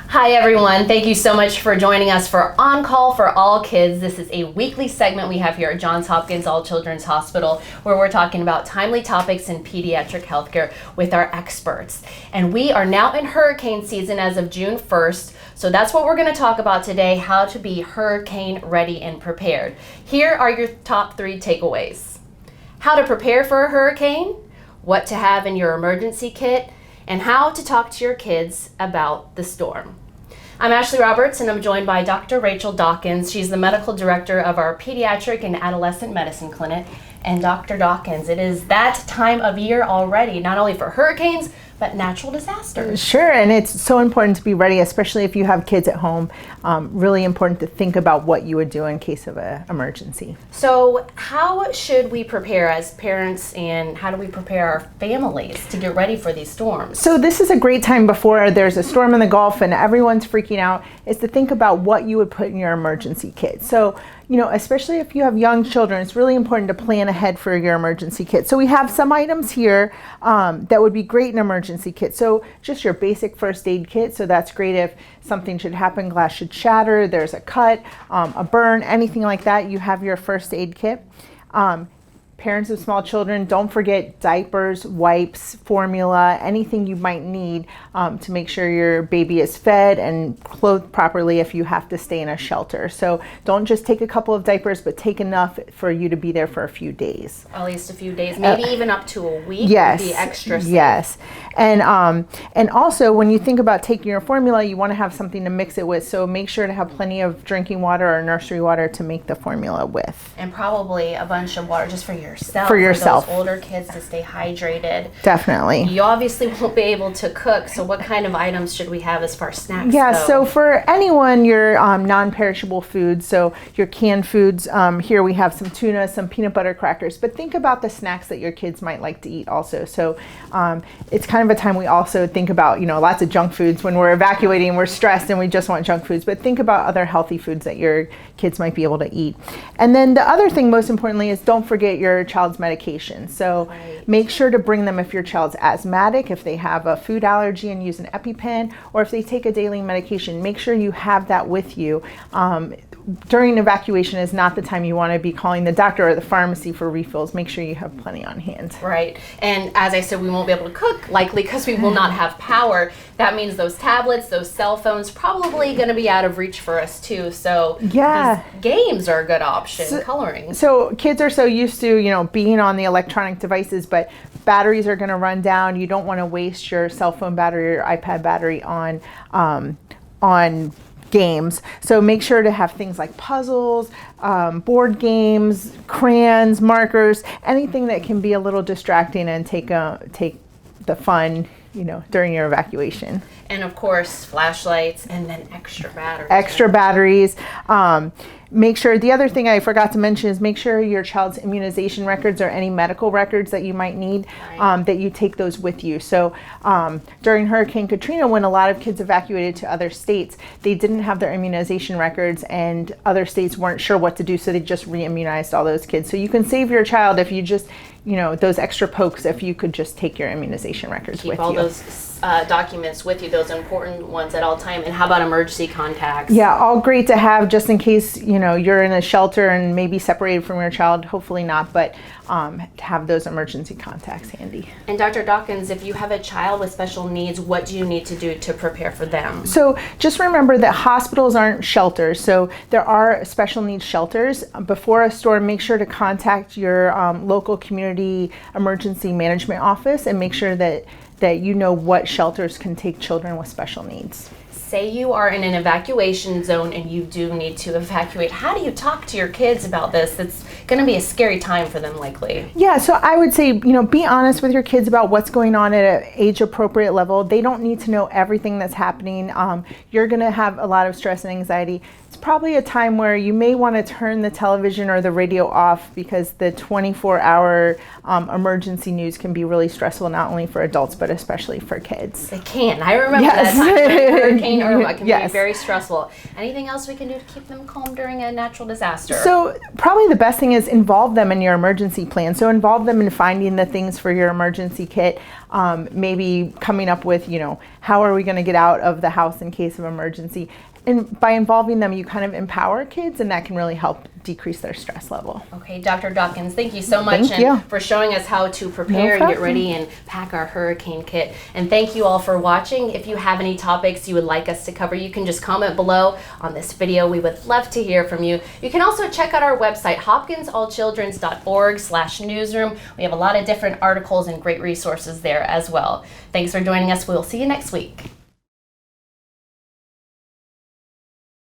Hi everyone, thank you so much for joining us for On Call for All Kids. This is a weekly segment we have here at Johns Hopkins All Children's Hospital where we're talking about timely topics in pediatric healthcare with our experts. And we are now in hurricane season as of June 1st, so that's what we're going to talk about today, how to be hurricane ready and prepared. Here are your top 3 takeaways. How to prepare for a hurricane, what to have in your emergency kit, and how to talk to your kids about the storm. I'm Ashley Roberts, and I'm joined by Dr. Rachel Dawkins. She's the medical director of our Pediatric and Adolescent Medicine Clinic. And Dr. Dawkins, it is that time of year already, not only for hurricanes, but natural disasters. Sure, and it's so important to be ready, especially if you have kids at home. Really important to think about what you would do in case of an emergency. So how should we prepare as parents, and how do we prepare our families to get ready for these storms? So this is a great time before there's a storm in the Gulf and everyone's freaking out, is to think about what you would put in your emergency kit. So, especially if you have young children, it's really important to plan ahead for your emergency kit. So we have some items here that would be great in emergency kit. So just your basic first aid kit. So that's great if something should happen, glass should shatter, there's a cut, a burn, anything like that, you have your first aid kit. Parents of small children, don't forget diapers, wipes, formula, anything you might need to make sure your baby is fed and clothed properly if you have to stay in a shelter. So don't just take a couple of diapers, but take enough for you to be there for a few days. At least a few days, maybe even up to a week. Yes, would be extra safe. Yes. And also when you think about taking your formula, you want to have something to mix it with. So make sure to have plenty of drinking water or nursery water to make the formula with. And probably a bunch of water just for yourself. For yourself. For those older kids to stay hydrated. Definitely. You obviously won't be able to cook, so what kind of items should we have as far as snacks Yeah, go? so for anyone, your non-perishable foods, so your canned foods, here we have some tuna, some peanut butter crackers, but think about the snacks that your kids might like to eat also. So it's kind of a time we also think about, lots of junk foods. When we're evacuating, we're stressed and we just want junk foods, but think about other healthy foods that your kids might be able to eat. And then the other thing, most importantly, is don't forget your child's medication. So make sure to bring them if your child's asthmatic, if they have a food allergy and use an EpiPen, or if they take a daily medication, make sure you have that with you. During evacuation is not the time you want to be calling the doctor or the pharmacy for refills. Make sure you have plenty on hand. Right. And as I said, we won't be able to cook likely because we will not have power. That means those tablets, those cell phones, probably going to be out of reach for us too. So yeah, games are a good option, coloring. So kids are so used to, being on the electronic devices, but batteries are going to run down. You don't want to waste your cell phone battery or your iPad battery on games. So make sure to have things like puzzles, board games, crayons, markers, anything that can be a little distracting and take the fun, during your evacuation. And of course, flashlights and then extra batteries. Extra batteries. Make sure, the other thing I forgot to mention is make sure your child's immunization records or any medical records that you might need, that you take those with you. So during Hurricane Katrina, when a lot of kids evacuated to other states, they didn't have their immunization records and other states weren't sure what to do, so they just re-immunized all those kids. So you can save your child if you just, those extra pokes, if you could just take your immunization records with you. Keep all those documents with you, those important ones at all time. And how about emergency contacts? Yeah, all great to have just in case, you're in a shelter and maybe separated from your child, hopefully not, but to have those emergency contacts handy. And Dr. Dawkins, if you have a child with special needs, what do you need to do to prepare for them? So just remember that hospitals aren't shelters. So there are special needs shelters. Before a storm, make sure to contact your local community emergency management office and make sure that you know what shelters can take children with special needs. Say you are in an evacuation zone and you do need to evacuate. How do you talk to your kids about this? It's going to be a scary time for them likely. Yeah, so I would say, be honest with your kids about what's going on at an age-appropriate level. They don't need to know everything that's happening. You're going to have a lot of stress and anxiety. It's probably a time where you may want to turn the television or the radio off because the 24-hour emergency news can be really stressful, not only for adults, but especially for kids. It can. I remember that time when Hurricane Irma can be very stressful. Anything else we can do to keep them calm during a natural disaster? So probably the best thing is involve them in your emergency plan. So involve them in finding the things for your emergency kit. maybe coming up with, how are we going to get out of the house in case of emergency. And by involving them, you kind of empower kids, and that can really help decrease their stress level. Okay, Dr. Dawkins, thank you so much for showing us how to prepare and get ready and pack our hurricane kit. And thank you all for watching. If you have any topics you would like us to cover, you can just comment below on this video. We would love to hear from you. You can also check out our website, HopkinsAllChildren's.org/newsroom. We have a lot of different articles and great resources there as well. Thanks for joining us. We'll see you next week.